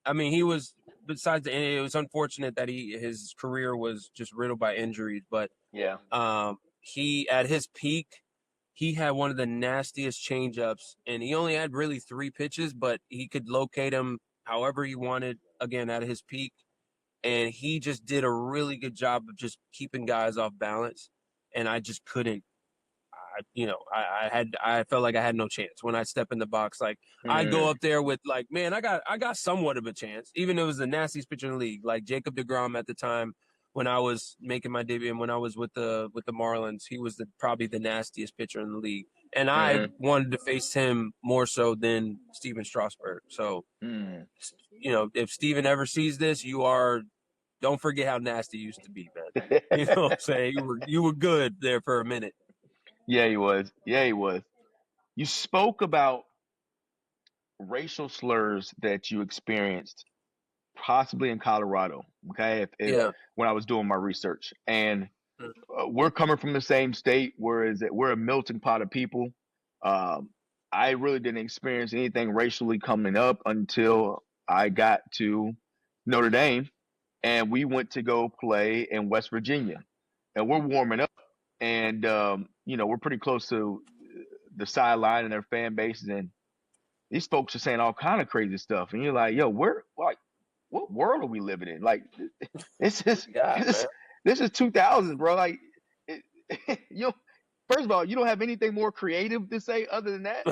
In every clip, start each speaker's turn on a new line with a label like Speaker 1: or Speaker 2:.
Speaker 1: I mean, he was. Besides, it was unfortunate that his career was just riddled by injuries. But
Speaker 2: Yeah.
Speaker 1: he at his peak, he had one of the nastiest changeups, and he only had really 3 pitches, but he could locate him however he wanted. Again, at his peak, and he just did a really good job of just keeping guys off balance. And I just couldn't. I felt like I had no chance when I step in the box. Like I go
Speaker 2: Mm.
Speaker 1: up there with like, man, I got somewhat of a chance, even though it was the nastiest pitcher in the league. Like Jacob deGrom at the time when I was making my debut and when I was with the Marlins, he was probably the nastiest pitcher in the league, and I
Speaker 2: Mm.
Speaker 1: wanted to face him more so than Steven Strasburg. So,
Speaker 2: Mm.
Speaker 1: if Steven ever sees this, don't forget how nasty you used to be, man. You know what I'm saying? You were good there for a minute.
Speaker 2: Yeah, he was. Yeah, he was. You spoke about racial slurs that you experienced possibly in Colorado. Okay, if
Speaker 1: Yeah.
Speaker 2: when I was doing my research, and we're coming from the same state, whereas we're a melting pot of people. Um, I really didn't experience anything racially coming up until I got to Notre Dame, and we went to go play in West Virginia, and we're warming up, and we're pretty close to the sideline and their fan bases, and these folks are saying all kind of crazy stuff, and you're like, yo, we're like, what world are we living in? Like, this is
Speaker 1: Yeah,
Speaker 2: this
Speaker 1: man.
Speaker 2: this is 2000, bro. Like, it, you first of all, you don't have anything more creative to say other than that.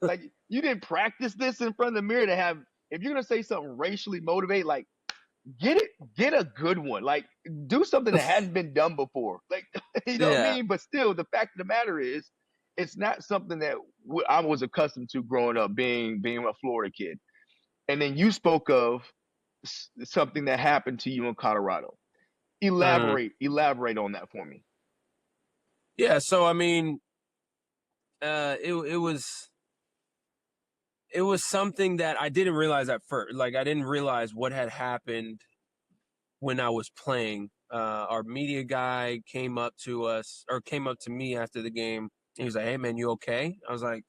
Speaker 2: Like you didn't practice this in front of the mirror to have. If you're gonna say something racially motivated, like get a good one. Like do something that hadn't been done before. Like you know what I
Speaker 1: Yeah.
Speaker 2: mean? But still, the fact of the matter is, it's not something that I was accustomed to growing up, being a Florida kid. And then you spoke of something that happened to you in Colorado.
Speaker 1: Mhm.
Speaker 2: Elaborate on that for me.
Speaker 1: Yeah. So I mean, it was something that I didn't realize at first. Like I didn't realize what had happened when I was playing. Our media guy came up to me after the game. He was like, "Hey, man, you okay?" I was like,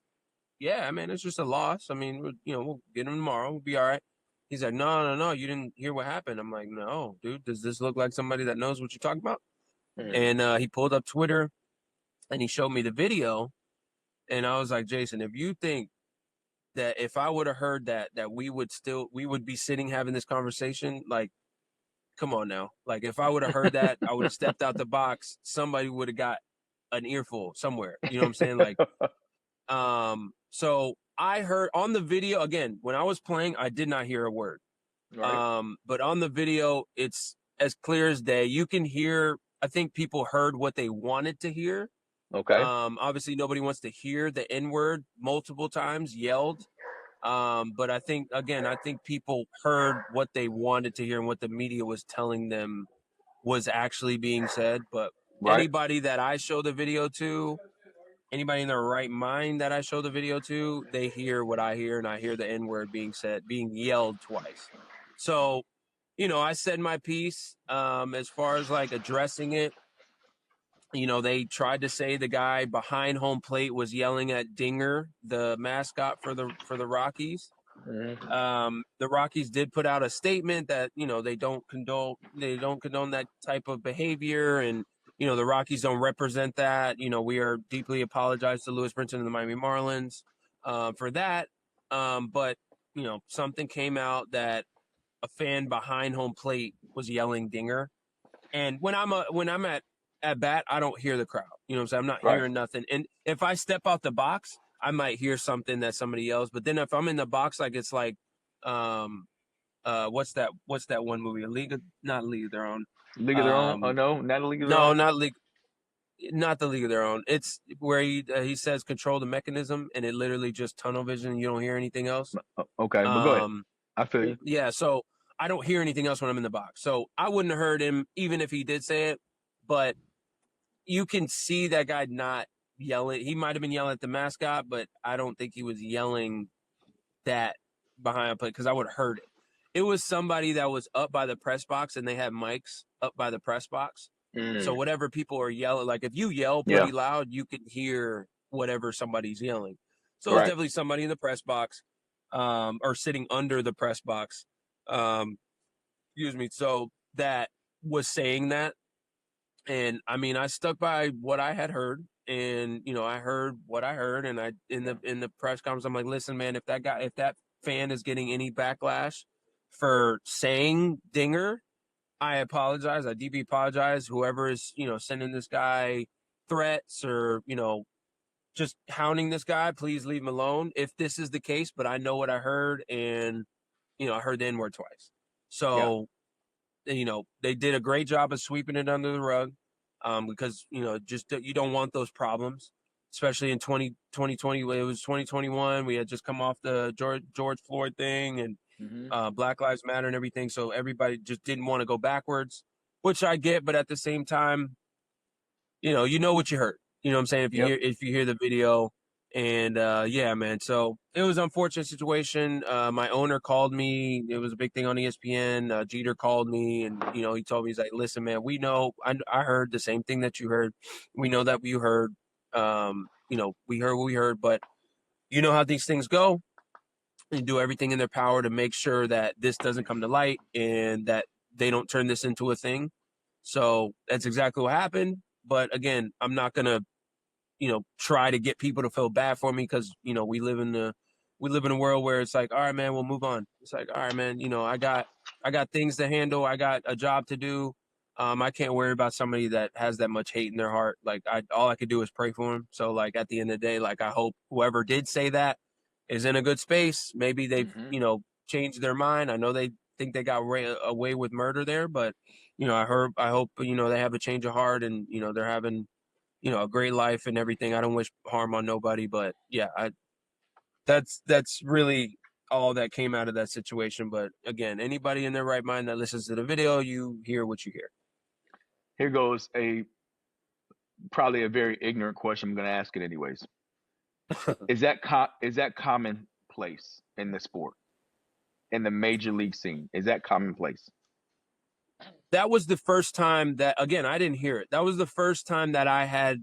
Speaker 1: "Yeah, man, it's just a loss. I mean, we'll get him tomorrow. We'll be all right." He's like, "No, no, no, you didn't hear what happened." I'm like, "No, dude. Does this look like somebody that knows what you're talking about?"
Speaker 2: Mm.
Speaker 1: And he pulled up Twitter and he showed me the video, and I was like, "Jason, if you think that if I would have heard that we would be sitting having this conversation, like, come on now. Like if I would have heard that, I would have stepped out the box. Somebody would have got an earful somewhere. You know what I'm saying? Like, so I heard on the video again, when I was playing, I did not hear a word.
Speaker 2: Right.
Speaker 1: But on the video, it's as clear as day. You can hear, I think people heard what they wanted to hear.
Speaker 2: Okay.
Speaker 1: Obviously nobody wants to hear the N word multiple times yelled. But I think people heard what they wanted to hear and what the media was telling them was actually being said. But
Speaker 2: Right.
Speaker 1: anybody that I show the video to, anybody in their right mind that I show the video to, they hear what I hear, and I hear the N word being said, being yelled twice. So, I said my piece. As far as like addressing it, they tried to say the guy behind home plate was yelling at Dinger, the mascot for the Rockies.
Speaker 2: Mm-hmm.
Speaker 1: The Rockies did put out a statement that they don't condone that type of behavior, and the Rockies don't represent that. We are deeply apologize to Lewis Brinson and the Miami Marlins for that. But something came out that a fan behind home plate was yelling Dinger, and when I'm at bat, I don't hear the crowd. You know what I'm saying? I'm not
Speaker 2: Right.
Speaker 1: hearing nothing. And if I step out the box, I might hear something that somebody yells. But then if I'm in the box, like it's like, what's that one movie? Not League of Their Own.
Speaker 2: League of Their Own? Oh no, not a League of Their
Speaker 1: No,
Speaker 2: Own.
Speaker 1: not the League of Their Own. It's where he says control the mechanism, and it literally just tunnel vision. And you don't hear anything else.
Speaker 2: Okay, but go ahead. I feel you.
Speaker 1: Yeah. So I don't hear anything else when I'm in the box. So I wouldn't have heard him even if he did say it, but you can see that guy not yelling. He might have been yelling at the mascot, but I don't think he was yelling that behind a plate because I would have heard it. It was somebody that was up by the press box and they had mics up by the press box. So
Speaker 2: Mm.
Speaker 1: whatever people are yelling, like if you yell
Speaker 2: Yeah.
Speaker 1: pretty loud, you can hear whatever somebody's yelling. So it's
Speaker 2: Right.
Speaker 1: definitely somebody in the press box or sitting under the press box Um, excuse me. So that was saying that, and I mean, I stuck by what I had heard, and I heard what I heard, and I in the press conference, I'm like, listen, man, if that fan is getting any backlash for saying Dinger, I apologize. I deeply apologize. Whoever is sending this guy threats or just hounding this guy, please leave him alone. If this is the case, but I know what I heard, and I heard the N word twice,
Speaker 2: Yeah.
Speaker 1: so they did a great job of sweeping it under the rug, because just you don't want those problems, especially in 2020. It was 2021. We had just come off the George Floyd thing, and
Speaker 2: Hmm.
Speaker 1: Black Lives Matter and everything, so everybody just didn't want to go backwards, which I get. But at the same time, you know what you heard. You know what I'm saying?
Speaker 2: Yep.
Speaker 1: If you hear the video, and yeah, man. So it was an unfortunate situation. My owner called me. It was a big thing on ESPN. Jeter called me, and he told me, he's like, "Listen, man, we know. I heard the same thing that you heard. We know that you heard. We heard what we heard, but you know how these things go. And do everything in their power to make sure that this doesn't come to light and that they don't turn this into a thing." So that's exactly what happened. But again, I'm not gonna try to get people to feel bad for me, because we live in a world where it's like, all right, man, we'll move on. It's like, all right, man, I got things to handle. I got a job to do. I can't worry about somebody that has that much hate in their heart. Like, all I could do is pray for them. So like, at the end of the day, like, I hope whoever did say that is in a good space. Maybe they've
Speaker 2: Hmm.
Speaker 1: changed their mind. I know they think they got away with murder there, but I hope they have a change of heart, and they're having a great life and everything. I don't wish harm on nobody, but yeah, that's really all that came out of that situation. But again, anybody in their right mind that listens to the video, you hear what you hear.
Speaker 2: Here goes a probably a very ignorant question. I'm going to ask it anyways. Is that commonplace in the sport, in the major league scene? Is that commonplace?
Speaker 1: That was the first time that, again, I didn't hear it. That was the first time that I had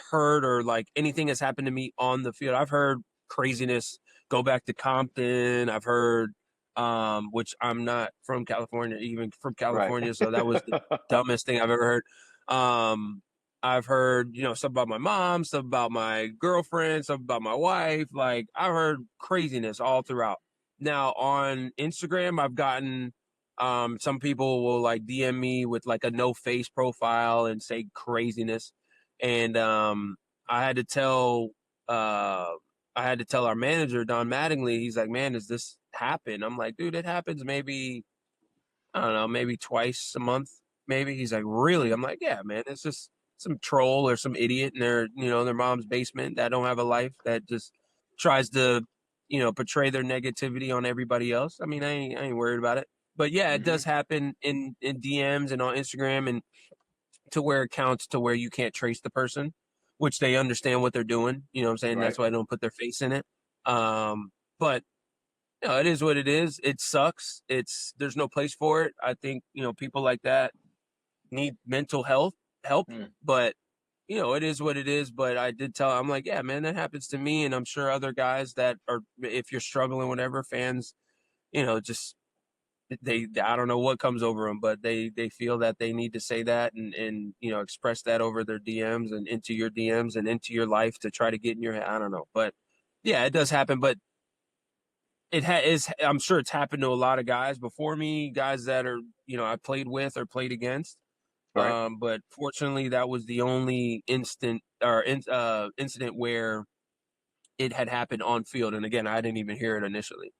Speaker 1: heard, or like anything has happened to me on the field. I've heard craziness go back to Compton. I've heard, which I'm not from California, even from
Speaker 2: Right.
Speaker 1: California, so that was the dumbest thing I've ever heard. I've heard, stuff about my mom, stuff about my girlfriend, stuff about my wife. Like, I've heard craziness all throughout. Now on Instagram, I've gotten some people will like DM me with like a no face profile and say craziness, and I had to tell uh our manager Don Mattingly. He's like, "Man, does this happen?" I'm like, "Dude, it happens maybe, I don't know, maybe twice a month, maybe." He's like, "Really?" I'm like, "Yeah, man, it's just some troll or some idiot in their mom's basement that don't have a life, that just tries to portray their negativity on everybody else." I mean, I ain't worried about it. But yeah, it does
Speaker 2: Hmm.
Speaker 1: happen in DMs and on Instagram, and to where it counts to where you can't trace the person, which they understand what they're doing. You know what I'm saying?
Speaker 2: Right.
Speaker 1: That's why they don't put their face in it. But it is what it is. It sucks. There's no place for it. I think, people like that need mental health help,
Speaker 2: Mm.
Speaker 1: but it is what it is. But I did tell, I'm like, yeah, man, that happens to me. And I'm sure other guys that are, if you're struggling, whatever, fans, just they I don't know what comes over them, but they feel that they need to say that, and express that over their DMs and into your DMs and into your life to try to get in your head. I don't know, but yeah, it does happen. But is, I'm sure it's happened to a lot of guys before me, guys that are I played with or played against.
Speaker 2: Right.
Speaker 1: But fortunately, that was the only incident where it had happened on field, and again, I didn't even hear it initially.